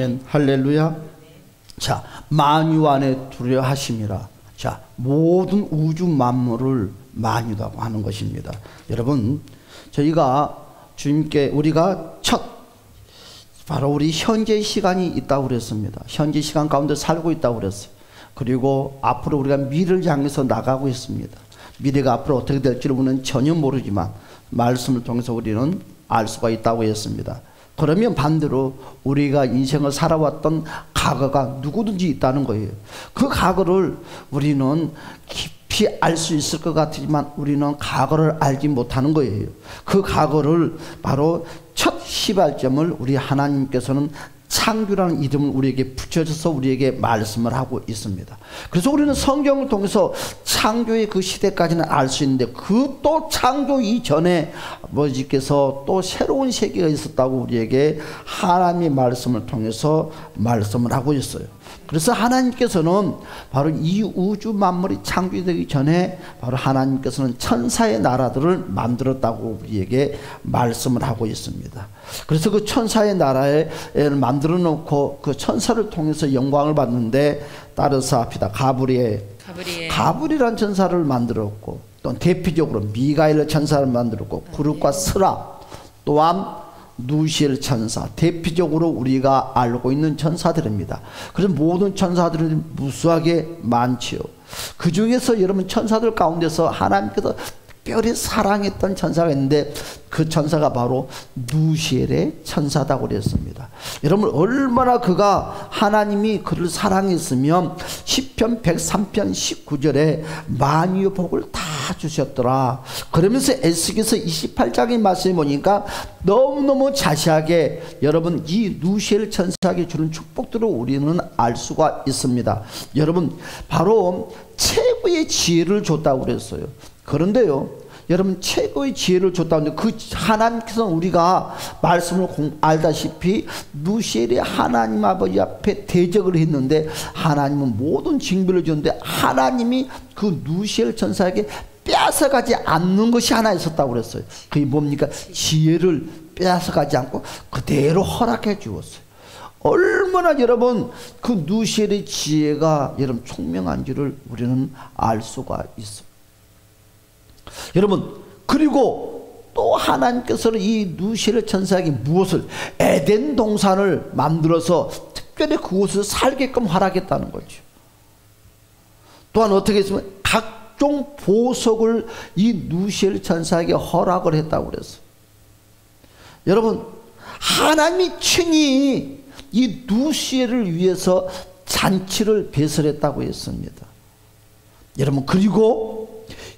아멘. 할렐루야. 자, 만유 안에 두려하심이라. 자, 모든 우주 만물을 만유라고 하는 것입니다. 여러분, 저희가 주님께 우리가 바로 우리 현재 시간이 있다고 그랬습니다. 현재 시간 가운데 살고 있다고 그랬어요. 그리고 앞으로 우리가 미래를 향해서 나가고 있습니다. 미래가 앞으로 어떻게 될지를 우리는 전혀 모르지만 말씀을 통해서 우리는 알 수가 있다고 했습니다. 그러면 반대로 우리가 인생을 살아왔던 과거가 누구든지 있다는 거예요. 그 과거를 우리는 깊이 알 수 있을 것 같지만 우리는 과거를 알지 못하는 거예요. 그 과거를 바로 첫 시발점을 우리 하나님께서는 창조라는 이름을 우리에게 붙여줘서 우리에게 말씀을 하고 있습니다. 그래서 우리는 성경을 통해서 창조의 그 시대까지는 알 수 있는데 그 또 창조 이전에 아버지께서 또 새로운 세계가 있었다고 우리에게 하나님의 말씀을 통해서 말씀을 하고 있어요. 그래서 하나님께서는 바로 이 우주 만물이 창조되기 전에 바로 하나님께서는 천사의 나라들을 만들었다고 우리에게 말씀을 하고 있습니다. 그래서 그 천사의 나라를 만들어 놓고 그 천사를 통해서 영광을 받는데 따라서 합시다. 가브리엘이라는 천사를 만들었고 또 대표적으로 미가엘 천사를 만들었고 구룹과 스라 또한 누시엘 천사, 대표적으로 우리가 알고 있는 천사들입니다. 그래서 모든 천사들은 무수하게 많지요. 그 중에서 여러분 천사들 가운데서 하나님께서 특별히 사랑했던 천사가 있는데 그 천사가 바로 누시엘의 천사다고 그랬습니다. 여러분 얼마나 그가 하나님이 그를 사랑했으면 시편 103편 19절에 만유의 복을 다 주셨더라. 그러면서 에스겔서 28장의 말씀에 보니까 너무너무 자세하게 여러분 이 누시엘 천사에게 주는 축복들을 우리는 알 수가 있습니다. 여러분 바로 최고의 지혜를 줬다고 그랬어요. 그런데요 여러분 최고의 지혜를 줬다는데 그 하나님께서는 우리가 말씀을 알다시피 누시엘이 하나님 아버지 앞에 대적을 했는데 하나님은 모든 징벌을 줬는데 하나님이 그 누시엘 천사에게 빼앗아가지 않는 것이 하나 있었다고 그랬어요. 그게 뭡니까? 지혜를 빼앗아가지 않고 그대로 허락해 주었어요. 얼마나 여러분 그 누시엘의 지혜가 여러분 총명한지를 우리는 알 수가 있어요. 여러분 그리고 또 하나님께서는 이 누시엘 천사에게 무엇을 에덴 동산을 만들어서 특별히 그곳에서 살게끔 허락했다는 거죠. 또한 어떻게 했으면 각종 보석을 이 누시엘 천사에게 허락을 했다고 그랬어요. 여러분 하나님이 친히 이 누시엘을 위해서 잔치를 배설했다고 했습니다. 여러분 그리고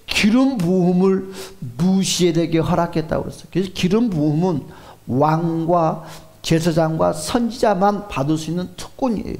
기름 부음을 누시엘에게 허락했다고 그랬어요. 그래서 기름 부음은 왕과 제사장과 선지자만 받을 수 있는 특권이에요.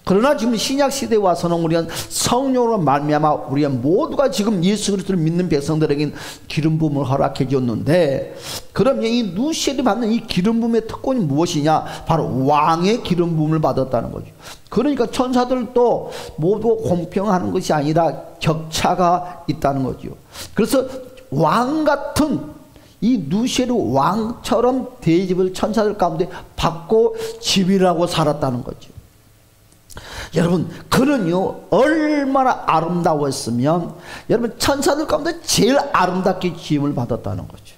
그러나 지금 신약 시대에 와서는 우리가 성령으로 말미암아 우리가 모두가 지금 예수 그리스도를 믿는 백성들에게 기름 부음을 허락해 줬는데 그럼 이 누시엘이 받는 이 기름 부음의 특권이 무엇이냐? 바로 왕의 기름 부음을 받았다는 거죠. 그러니까 천사들도 모두 공평하는 것이 아니라 격차가 있다는 거죠. 그래서 왕 같은 이 누시엘이 왕처럼 대접을 천사들 가운데 받고 지휘하고 살았다는 거죠. 여러분 그는요 얼마나 아름다웠으면 여러분 천사들 가운데 제일 아름답게 지음을 받았다는 거죠.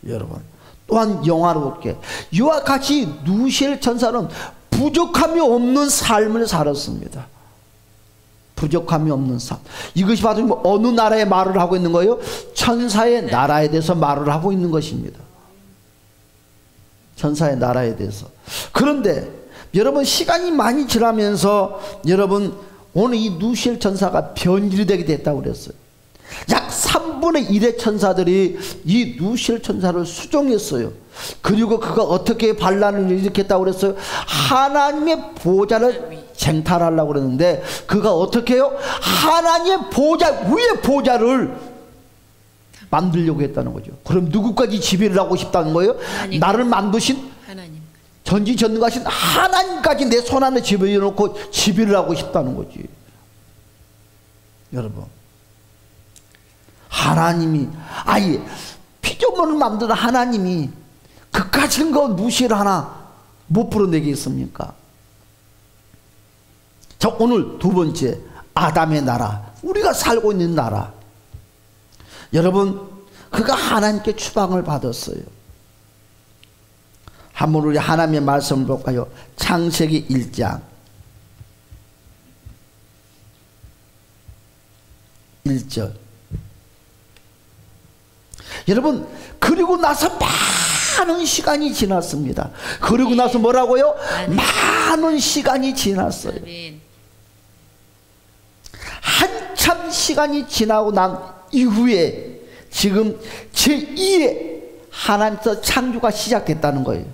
여러분 또한 영화롭게 이와 같이 누시엘 천사는 부족함이 없는 삶을 살았습니다. 부족함이 없는 삶. 이것이 바로 어느 나라의 말을 하고 있는 거예요? 천사의 나라에 대해서 말을 하고 있는 것입니다. 천사의 나라에 대해서. 그런데 여러분 시간이 많이 지나면서 여러분 오늘 이 누시엘 천사가 변질이 되게 됐다고 그랬어요. 약 3분의 1의 천사들이 이 누시엘 천사를 수종했어요. 그리고 그가 어떻게 반란을 일으켰다고 그랬어요? 하나님의 보좌를 쟁탈하려고 그랬는데 그가 어떻게 해요? 하나님의 보좌 위에 보좌를 만들려고 했다는 거죠. 그럼 누구까지 지배를 하고 싶다는 거예요? 하나님. 나를 만드신 하나님. 전지전능하신 하나님까지 내 손 안에 지배해 놓고 지배를 하고 싶다는 거지. 여러분 하나님이 아예 피조물을 만드는 하나님이 그까진 거 무시를 하나 못 풀어내겠습니까? 자, 오늘 두 번째, 아담의 나라, 우리가 살고 있는 나라. 여러분, 그가 하나님께 추방을 받았어요. 한번 우리 하나님의 말씀을 볼까요? 창세기 1장 1절. 여러분, 그리고 나서 많은 시간이 지났습니다. 그리고 나서 뭐라고요? 많은 시간이 지났어요. 한참 시간이 지나고 난 이후에 지금 제2의 하나님께서 창조가 시작됐다는 거예요.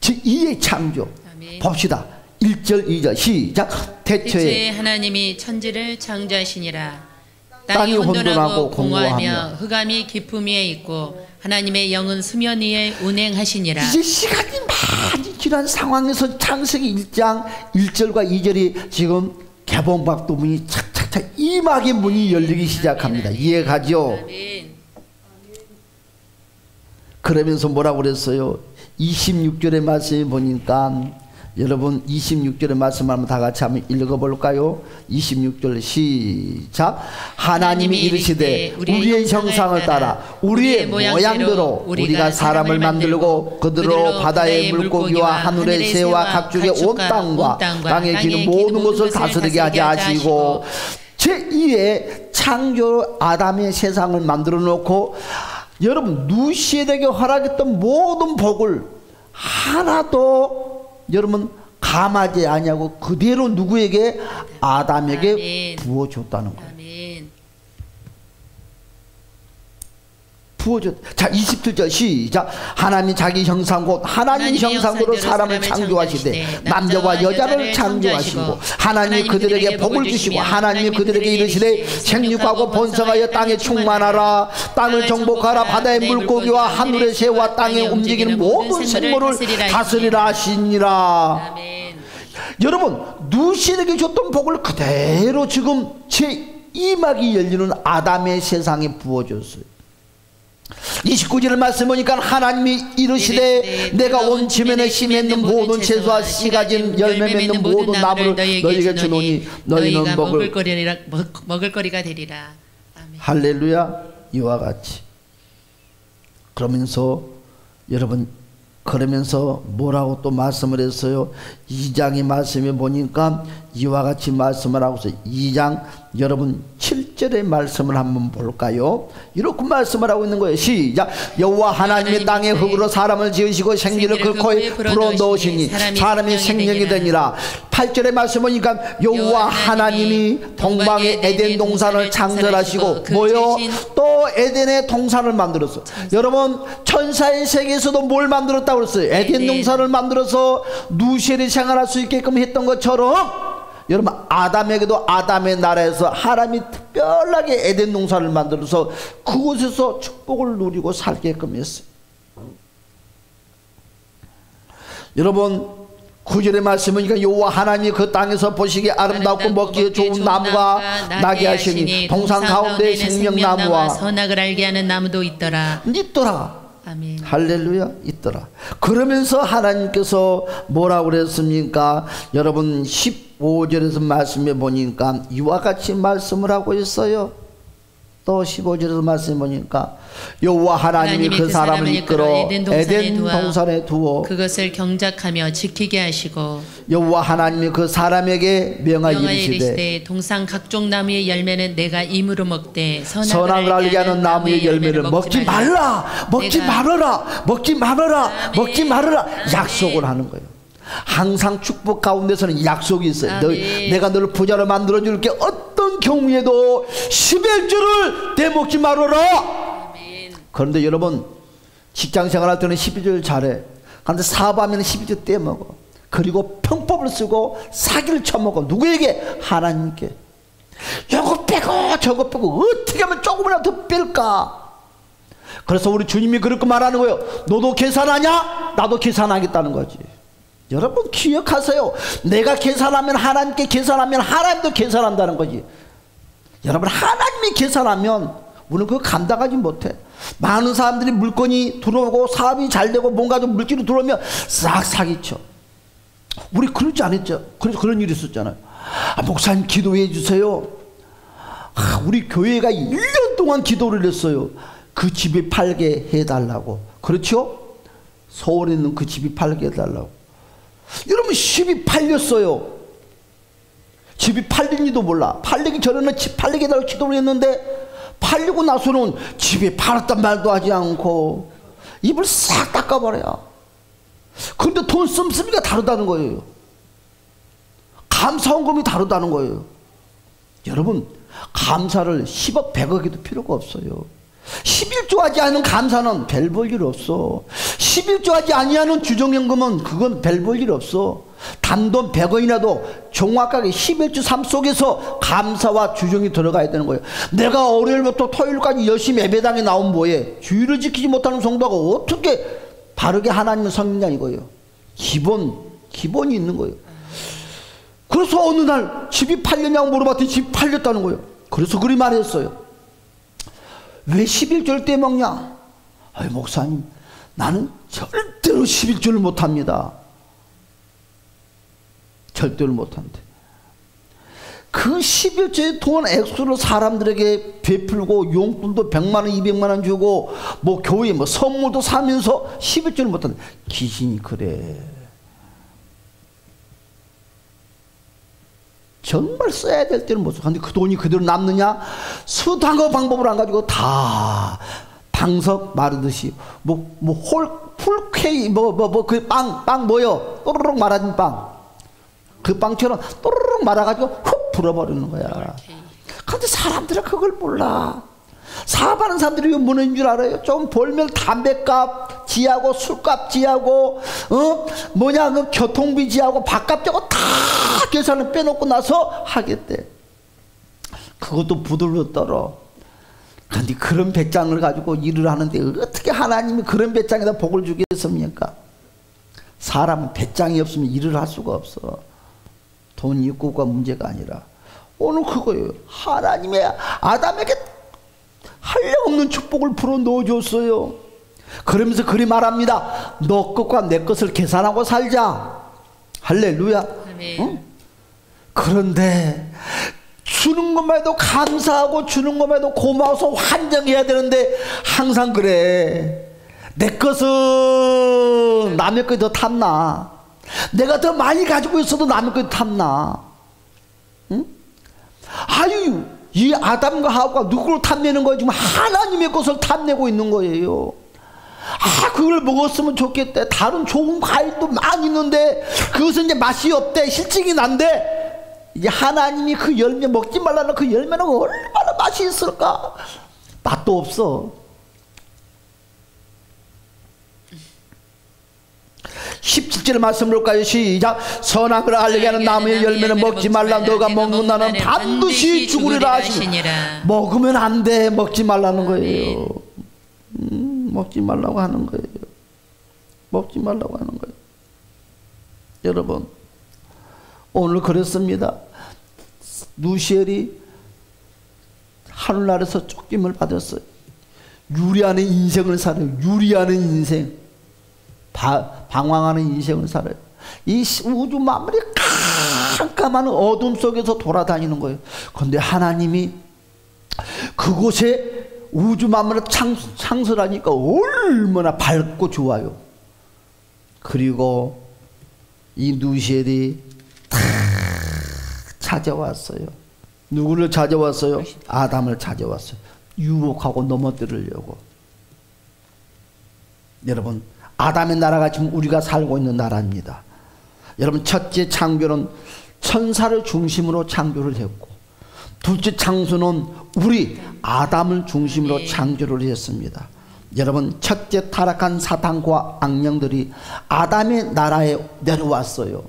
제2의 창조. 아멘. 봅시다. 1절 2절 시작. 대초에 하나님이 천지를 창조하시니라. 땅이 혼돈하고 공고하며 흑암이 깊음 위에 있고 하나님의 영은 수면 위에 운행하시니라. 이제 시간이 많이 지난 상황에서 창세기 1장 1절과 2절이 지금 개봉박도 문이 착착착 이막의 문이 열리기 시작합니다. 이해가죠? 그러면서 뭐라고 그랬어요? 26절의 말씀을 보니까 여러분 26절의 말씀 한번 다 같이 한번 읽어볼까요? 26절 시작. 하나님이 이르시되 우리의 형상을 따라 우리의 모양대로 우리가 사람을 만들고 그들로 바다의 물고기와 하늘의 새와 각종의 온 땅과 땅에 기는 모든 것을 다스리게 하지 하시고 제2의 창조 아담의 세상을 만들어 놓고 여러분 누시에게 허락했던 모든 복을 하나도 여러분 감하지 아니하고 그대로 누구에게? 아담에게 아멘. 부어줬다는 거예요. 아멘. 부어줬. 자 27절 시작. 하나님이 자기 형상 곧 하나님 형상으로 사람을 창조하시되 남자와 여자를 창조하시고 하나님이 그들에게 복을 주시고 하나님이 그들에게 이르시되 생육하고 번성하여 땅에 충만하라. 땅을 정복하라. 바다의 물고기와 하늘의 새와 땅에 움직이는 모든 생물을 다스리라 하시니라. 여러분 누시에게 줬던 복을 그대로 지금 제2막이 열리는 아담의 세상에 부어줬어요. 29절을 말씀 보니까 하나님이 이르시되 내가 온 지면에 씨 맺는 모든 채소와 씨 가진 열매 맺는 모든 나무를 너희에게 주노니 너희는 먹을 거리가 되리라. 아멘. 할렐루야. 이와 같이 그러면서 여러분 그러면서 뭐라고 또 말씀을 했어요? 2장의 말씀에 보니까 이와 같이 말씀을 하고서 2장 여러분 7절의 말씀을 한번 볼까요? 이렇게 말씀을 하고 있는 거예요. 시작. 여호와 하나님의 땅에 흙으로 사람을 지으시고 생기를 그 코에 불어넣으시니 사람이 생명이 되니라. 8절의 말씀 보니까 여호와 하나님이 동방의 에덴 동산을 창설하시고 뭐요? 또 에덴의 동산을 만들었어. 여러분 천사의 세계에서도 뭘 만들었다고 그랬어요? 에덴 동산을 만들어서 누시엘이 생활할 수 있게끔 했던 것처럼 여러분 아담에게도 아담의 나라에서 하나님이 특별하게 에덴 동산을 만들어서 그곳에서 축복을 누리고 살게끔 했어요. 여러분 9절의 말씀이니까 여호와 하나님이 그 땅에서 보시기에 아름답고 먹기에 좋은 나무가 나게 하시니 동산 가운데 생명나무와 선악을 알게 하는 나무도 있더라. 아멘. 할렐루야. 있더라. 그러면서 하나님께서 뭐라고 그랬습니까? 여러분 15절에서 말씀해 보니까 이와 같이 말씀을 하고 있어요. 또 15절에서 말씀해 보니까 여호와 하나님이 그 사람을 이끌어 에덴 동산에 두어 그것을 경작하며 지키게 하시고 여호와 하나님이 그 사람에게 명하여 이르시되 동산 각종 나무의 열매는 내가 임으로 먹되 선악을 알게 하는 나무의 열매를 먹지 말라. 먹지 말아라. 먹지 말아라. 먹지 말아라. 약속을 하는 거예요. 항상 축복 가운데서는 약속이 있어요. 내가 너를 부자로 만들어 줄게. 어떤 경우에도 11조를 떼먹지 말아라. 그런데 여러분 직장생활 할 때는 12조를 잘해. 그런데 사업하면 12조 떼먹어. 그리고 편법을 쓰고 사기를 쳐먹어. 누구에게? 하나님께. 이거 빼고 저거 빼고 어떻게 하면 조금이라도 더 뺄까. 그래서 우리 주님이 그렇게 말하는 거예요. 너도 계산하냐? 나도 계산하겠다는 거지. 여러분 기억하세요. 내가 계산하면 하나님께 계산하면 하나님도 계산한다는 거지. 여러분 하나님이 계산하면 우리는 그거 감당하지 못해. 많은 사람들이 물건이 들어오고 사업이 잘 되고 뭔가 좀 물질이 들어오면 싹 사기쳐. 우리 그러지 않았죠? 그래서 그런 일이 있었잖아요. 목사님 기도해 주세요. 우리 교회가 1년 동안 기도를 했어요. 그 집이 팔게 해달라고. 그렇죠? 서울에 있는 그 집이 팔게 해달라고. 여러분, 집이 팔렸어요. 집이 팔린지도 몰라. 팔리기 전에는 집 팔리게 해달라고 기도를 했는데, 팔리고 나서는 집이 팔았단 말도 하지 않고 입을 싹 닦아버려요. 그런데 돈 씀씀이가 다르다는 거예요. 감사원금이 다르다는 거예요. 여러분, 감사를 10억 100억에도 필요가 없어요. 11조 하지 않은 감사는 별 볼 일 없어. 11조 하지 아니하는 주정연금은 그건 별 볼 일 없어. 단돈 100원이라도 정확하게 11주 삶 속에서 감사와 주정이 들어가야 되는 거예요. 내가 월요일부터 토요일까지 열심히 예배당에 나온 뭐에 주의를 지키지 못하는 성도가 어떻게 바르게 하나님을 섬기냐 이거예요. 기본이 있는 거예요. 그래서 어느 날 집이 팔렸냐고 물어봤더니 집이 팔렸다는 거예요. 그래서 그리 말했어요. 왜 11조를 떼먹냐? 아이, 목사님, 나는 절대로 11조를 못합니다. 절대로 못한대. 그 11조의 돈 액수를 사람들에게 베풀고 용돈도 100만원 200만원 주고 뭐 교회 뭐 선물도 사면서 11조를 못한대. 귀신이 그래. 정말 써야 될 때는 못 써. 근데 그 돈이 그대로 남느냐? 수단과 방법을 안 가지고 다 방석 마르듯이 풀케이 그 빵 뭐요? 또르륵 말아진 빵. 그 빵처럼 또르륵 말아가지고 훅 불어버리는 거야. 근데 사람들은 그걸 몰라. 사업하는 사람들이 뭐인 줄 알아요? 좀 벌면 담배값 지하고 술값 지하고 그 교통비 지하고 밥값 저거 다 계산을 빼놓고 나서 하겠대. 그것도 부들러 떨어. 근데 그런 배짱을 가지고 일을 하는데 어떻게 하나님이 그런 배짱에다 복을 주겠습니까? 사람은 배짱이 없으면 일을 할 수가 없어. 돈이 있고가 문제가 아니라 오늘 그거예요. 하나님의 아담에게 한량없는 축복을 풀어 넣어줬어요. 그러면서 그리 말합니다. 너 것과 내 것을 계산하고 살자. 할렐루야. 응? 그런데 주는 것만 해도 감사하고 주는 것만 해도 고마워서 환장해야 되는데 항상 그래. 내 것은 남의 것이 더 탐나. 내가 더 많이 가지고 있어도 남의 것이 탐나. 응? 아유, 이 아담과 하와가 누구를 탐내는 거예요? 지금 하나님의 것을 탐내고 있는 거예요. 그걸 먹었으면 좋겠대. 다른 좋은 과일도 많이 있는데 그것은 이제 맛이 없대. 실증이 난대. 이제 하나님이 그 열매 먹지 말라는 그 열매는 얼마나 맛이 있을까? 맛도 없어. 17절 말씀 볼까요? 시작. 선악을 알게 하는 나무의 열매는 먹지 말라. 너가 먹는 나는 반드시 죽으리라 하시니라. 먹으면 안 돼. 먹지 말라는 거예요. 먹지 말라고 하는 거예요. 먹지 말라고 하는 거예요. 여러분, 오늘 그랬습니다. 누시엘이 하늘나라에서 쫓김을 받았어요. 유리하는 인생을 살아요. 유리하는 인생, 방황하는 인생을 살아요. 이 우주 만물이 깜깜한 어둠 속에서 돌아다니는 거예요. 그런데 하나님이 그곳에 우주 만물을 창설하니까 얼마나 밝고 좋아요. 그리고 이 누시엘이 탁 찾아왔어요. 누구를 찾아왔어요? 아담을 찾아왔어요. 유혹하고 넘어뜨리려고. 여러분, 아담의 나라가 지금 우리가 살고 있는 나라입니다. 여러분, 첫째 창조는 천사를 중심으로 창조를 했고, 둘째 창조는 우리 아담을 중심으로 창조를 했습니다. 여러분, 첫째 타락한 사탄과 악령들이 아담의 나라에 내려왔어요.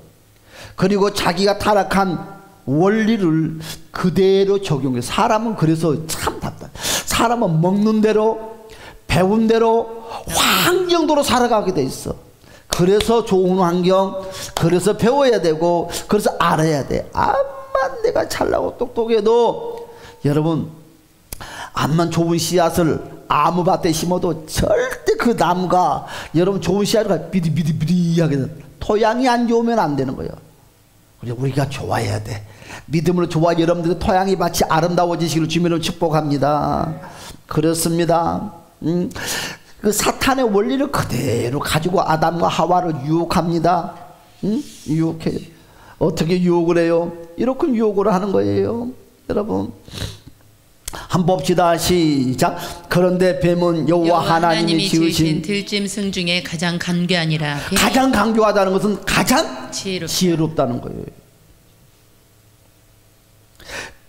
그리고 자기가 타락한 원리를 그대로 적용해. 사람은 그래서 참 답답해. 사람은 먹는 대로 배운 대로 환경대로 살아가게 돼 있어. 그래서 좋은 환경, 그래서 배워야 되고, 그래서 알아야 돼. 암만 내가 잘나고 똑똑해도, 여러분, 암만 좋은 씨앗을 아무밭에 심어도 절대 그 나무가, 여러분, 좋은 씨앗을 비리비리비리하게 토양이 안 좋으면 안 되는 거예요. 우리가 좋아해야 돼. 믿음으로 좋아. 여러분들의 토양이 마치 아름다워지시기를 주님으로 축복합니다. 그렇습니다. 그 사탄의 원리를 그대로 가지고 아담과 하와를 유혹합니다. 유혹해요. 어떻게 유혹을 해요? 이렇게 유혹을 하는 거예요. 여러분 한번 봅시다. 시작. 그런데 뱀은 여호와 하나님이 지으신 들짐승 중에 가장 간교하니라. 가장 간교하다는 것은 가장 지혜롭다는 거예요.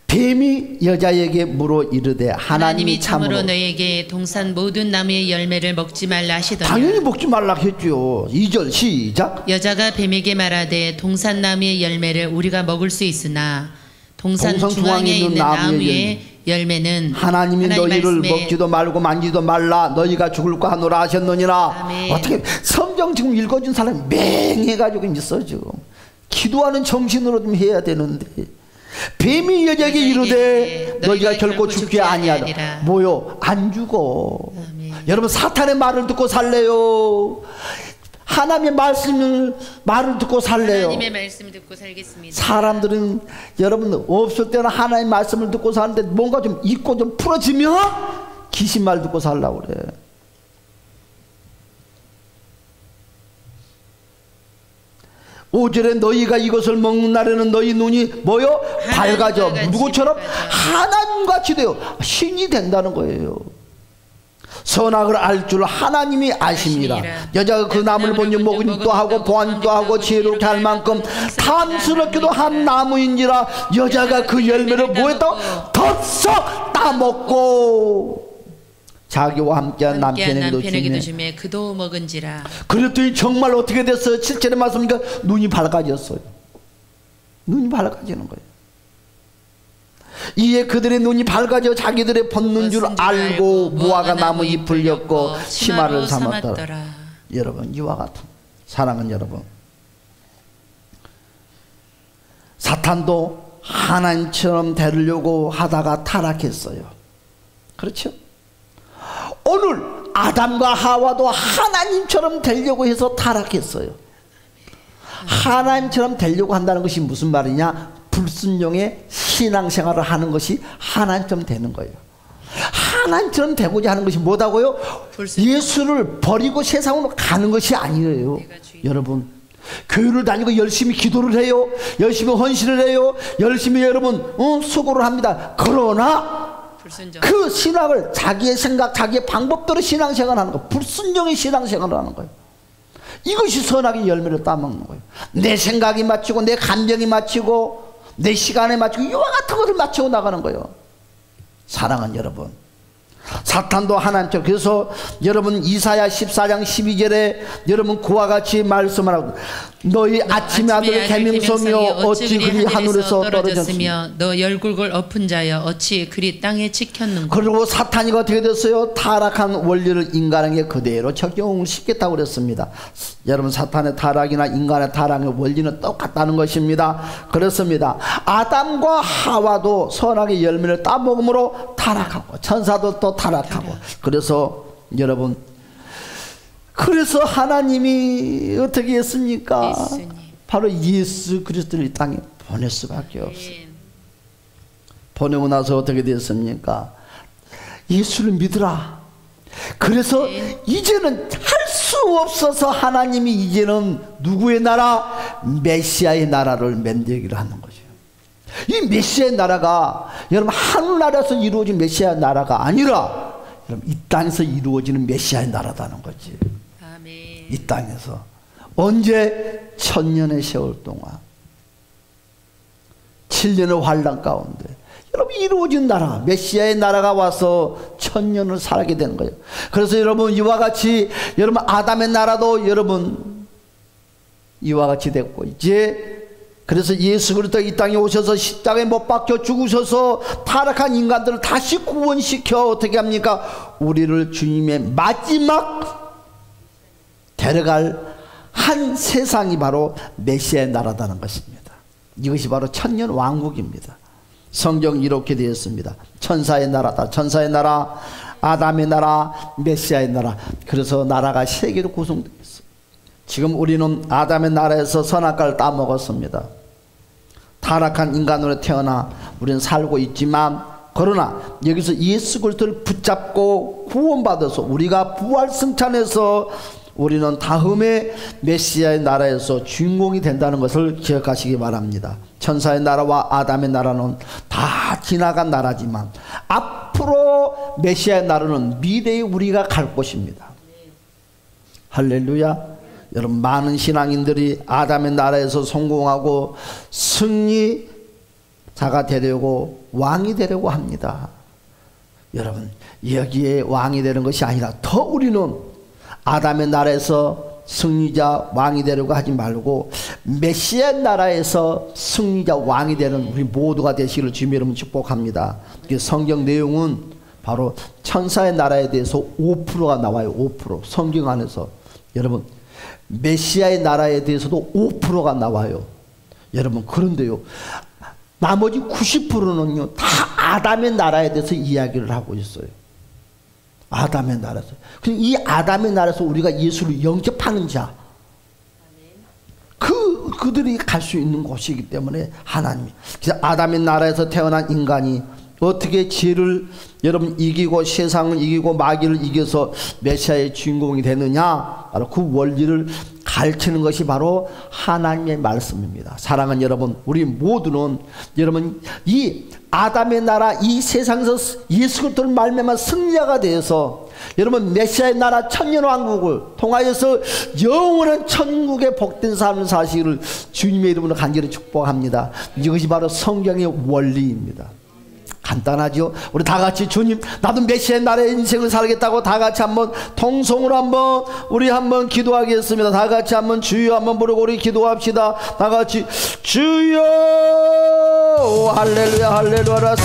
뱀이 여자에게 물어 이르되 하나님이 참으로 너에게 동산 모든 나무의 열매를 먹지 말라 하시더니 당연히 먹지 말라 했죠. 2절 시작. 여자가 뱀에게 말하되 동산 나무의 열매를 우리가 먹을 수 있으나 동산 중앙에 있는 나무의 열매는 하나님이 너희를 먹지도 말고 만지도 말라 너희가 죽을까 하노라 하셨느니라. 아멘. 어떻게 성경 지금 읽어준 사람이 맹해가지고 이제 써죠. 기도하는 정신으로 좀 해야 되는데 뱀이 여자에게 이르되 너희가 결코 죽지 아니하라. 뭐요? 안 죽어. 아멘. 여러분 사탄의 말을 듣고 살래요? 하나님의 말을 듣고 살래요? 하나님의 말씀을 듣고 살겠습니다. 사람들은 여러분 없을 때는 하나님의 말씀을 듣고 사는데 뭔가 좀 잊고 좀 풀어지면 귀신 말 듣고 살라고 그래. 오절에 너희가 이것을 먹는 날에는 너희 눈이 뭐요? 밝아져. 누구처럼? 하나님같이 돼요. 신이 된다는 거예요. 선악을 알 줄 하나님이 아십니다. 여자가 그 나무를 본즉 먹음도 하고 보안도 하고 지혜롭게 할 만큼 탐스럽기도 한 나무인지라. 여자가 그 열매를 뭐했다고? 덥석 따먹고 자기와 함께한 남편에게도 주매 그도 먹은지라. 그랬더니 정말 어떻게 됐어요? 7절의 말씀이니까 눈이 밝아졌어요. 눈이 밝아지는 거예요. 이에 그들의 눈이 밝아져 자기들의 벗는 줄 알고 무화과 나무 잎을 엮고 치마를 삼았더라. 여러분 이와 같은 사랑은 여러분 사탄도 하나님처럼 되려고 하다가 타락했어요. 그렇죠? 오늘 아담과 하와도 하나님처럼 되려고 해서 타락했어요. 하나님처럼 되려고 한다는 것이 무슨 말이냐? 불순종의 신앙생활을 하는 것이 하나님처럼 되는 거예요. 하나님처럼 되고자 하는 것이 뭐다고요? 예수를 버리고 세상으로 가는 것이 아니에요. 여러분 교회를 다니고 열심히 기도를 해요. 열심히 헌신을 해요. 열심히 여러분 수고를 합니다. 그러나 그 신앙을 자기의 생각 자기의 방법대로 신앙생활을 하는 거예요. 불순종의 신앙생활을 하는 거예요. 이것이 선악의 열매를 따먹는 거예요. 내 생각이 맞추고 내 감정이 맞추고 내 시간에 맞추고 이와 같은 것을 맞추고 나가는 거예요. 사랑하는 여러분 사탄도 하나님처럼. 그래서 여러분 이사야 14장 12절에 여러분 그와 같이 말씀을 하고 너희 아침의 아들 계명성이여 어찌 그리 하늘에서 떨어졌으며 너 열골골 엎은 자여 어찌 그리 땅에 찍혔는가. 그리고 사탄이 어떻게 됐어요? 타락한 원리를 인간에게 그대로 적용을 시켰다고 그랬습니다. 여러분 사탄의 타락이나 인간의 타락의 원리는 똑같다는 것입니다. 그렇습니다. 아담과 하와도 선악의 열매를 따먹음으로 타락하고 천사도 또 타락하고. 그래서 여러분 그래서 하나님이 어떻게 했습니까? 예수님. 바로 예수 그리스도를 이 땅에 보낼 수밖에 없어요. 보내고 나서 어떻게 됐습니까? 예수를 믿으라. 그래서 이제는 할 수 없어서 하나님이 이제는 누구의 나라? 메시아의 나라를 만들기로 하는 거죠. 이 메시아의 나라가 여러분 하늘나라에서 이루어진 메시아의 나라가 아니라 여러분 이 땅에서 이루어지는 메시아의 나라다는 거지. 아멘. 이 땅에서 언제? 1000년의 세월 동안 7년의 환란 가운데 여러분 이루어진 나라 메시아의 나라가 와서 1000년을 살게 되는 거예요. 그래서 여러분 이와 같이 여러분 아담의 나라도 여러분 이와 같이 됐고 이제 그래서 예수 그리스도 이 땅에 오셔서 십자가에 못 박혀 죽으셔서 타락한 인간들을 다시 구원시켜 어떻게 합니까? 우리를 주님의 마지막 데려갈 한 세상이 바로 메시아의 나라다는 것입니다. 이것이 바로 천년 왕국입니다. 성경 이렇게 되어 있습니다. 천사의 나라다. 천사의 나라, 아담의 나라, 메시아의 나라. 그래서 나라가 세 개로 구성되어 있어요. 지금 우리는 아담의 나라에서 선악과를 따먹었습니다. 타락한 인간으로 태어나 우리는 살고 있지만, 그러나 여기서 예수 그리스도를 붙잡고 구원받아서 우리가 부활 승천해서 우리는 다음에 메시아의 나라에서 주인공이 된다는 것을 기억하시기 바랍니다. 천사의 나라와 아담의 나라는 다 지나간 나라지만 앞으로 메시아의 나라는 미래에 우리가 갈 곳입니다. 할렐루야. 여러분, 많은 신앙인들이 아담의 나라에서 성공하고 승리자가 되려고, 왕이 되려고 합니다. 여러분, 여기에 왕이 되는 것이 아니라 더 우리는 아담의 나라에서 승리자 왕이 되려고 하지 말고 메시아 나라에서 승리자 왕이 되는 우리 모두가 되시기를 주님 이름으로 축복합니다. 성경 내용은 바로 천사의 나라에 대해서 5%가 나와요. 5%. 성경 안에서. 여러분, 메시아의 나라에 대해서도 5%가 나와요. 여러분, 그런데요, 나머지 90%는요 다 아담의 나라에 대해서 이야기를 하고 있어요. 아담의 나라에서. 이 아담의 나라에서 우리가 예수를 영접하는 자, 그들이 갈 수 있는 곳이기 때문에 하나님이. 그래서 아담의 나라에서 태어난 인간이 어떻게 죄를 여러분 이기고 세상을 이기고 마귀를 이겨서 메시아의 주인공이 되느냐, 바로 그 원리를 가르치는 것이 바로 하나님의 말씀입니다. 사랑하는 여러분, 우리 모두는 여러분 이 아담의 나라, 이 세상에서 예수 그리스도를 말미암아 승리자가 되어서 여러분 메시아의 나라 천년왕국을 통하여서 영원한 천국의 복된 삶을 사시기를 주님의 이름으로 간절히 축복합니다. 이것이 바로 성경의 원리입니다. 간단하죠? 우리 다 같이 주님, 나도 메시아의 나라의 인생을 살겠다고 다 같이 한번 통성으로 한번 우리 한번 기도하겠습니다. 다 같이 한번 주여 한번 부르고 우리 기도합시다. 다 같이 주여 할렐루야 할렐루야.